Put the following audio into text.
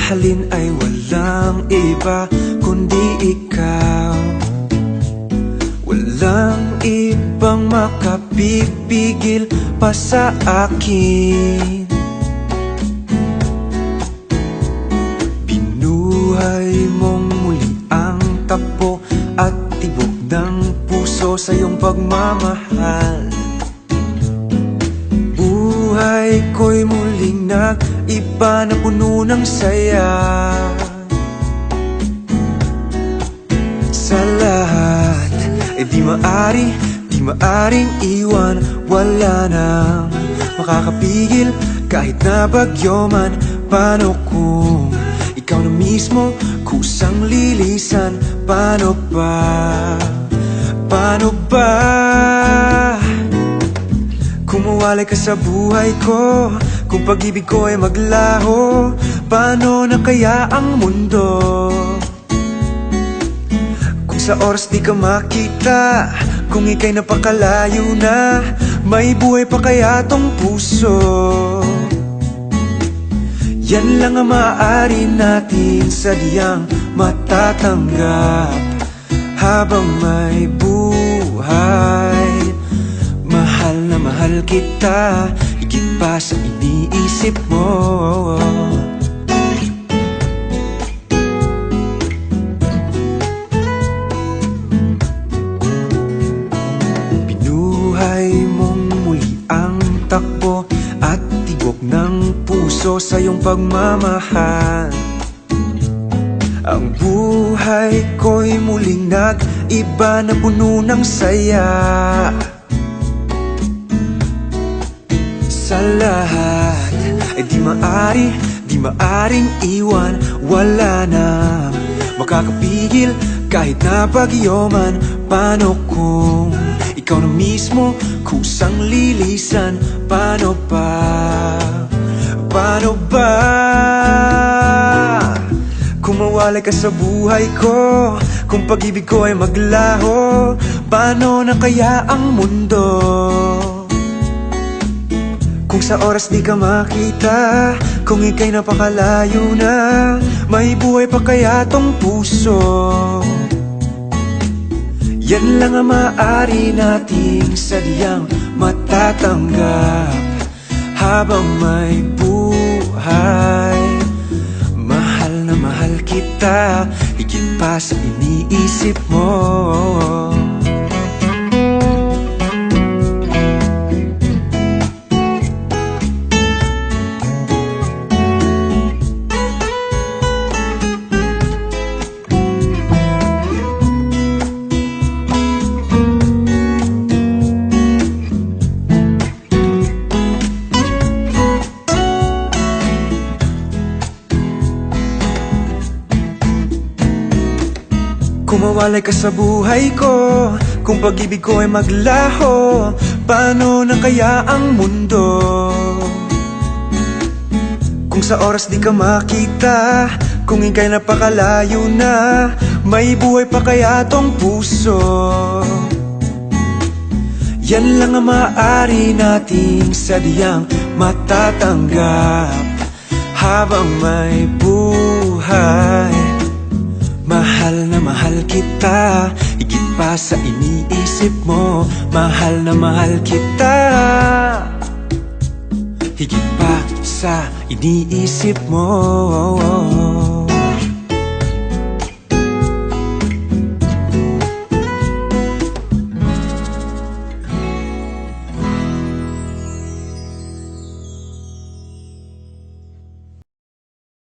mahalin ay walang iba kundi ikaw. Walang ibang makapipigil pa sa akin. Binuhay mong muli ang takbo at tibok ng puso sa iyong pagmamahal. Buhay ko'y muling nag-iba na puno ng saya. Sa lahat ay di maaring iwan. Wala nang makakapigil kahit na bagyo man. Paano kung ikaw na mismo kusang lilisan? Paano ba? Paano ba? Kung mawalay ka sa buhay ko, kung pag-ibig ko ay maglaho, paano na kaya ang mundo? Kung sa oras di ka makita, kung ika'y napakalayo na, may buhay pa kaya tong puso? Yan lang ang maaari natin sadyang matatanggap habang may buhay. Mahal na mahal kita, higit pa sa iniisip mo. Binuhay mong muli ang takbo at tibok ng puso sa iyong pagmamahal. Ang buhay ko'y muling nag-iba na puno ng saya. Sa lahat ay di maaring iwan. Wala nang makakapigil kahit na bagyo man. Paano kung ikaw na mismo kusang lilisan? Paano ba? Paano ba? Kung mawalay ka sa buhay ko, kung pag-ibig ko ay maglaho, paano na kaya ang mundo? Kung sa oras di ka makita, kung ika'y napakalayo na, may buhay pa kaya tong puso? Yan lang ang maaari nating sadyang matatanggap habang may buhay. Mahal na mahal kita, higit pa sa iniisip mo. Kung mawalay ka sa buhay ko, kung pag-ibig ko ay maglaho, paano na kaya ang mundo? Kung sa oras di ka makita, kung ika'y napakalayo na, may buhay pa kaya tong puso? Yan lang ang maaari nating sadyang matatanggap habang may buhay. Mahal na mahal kita, higit pa sa iniisip mo. Mahal na mahal kita, higit pa sa iniisip mo.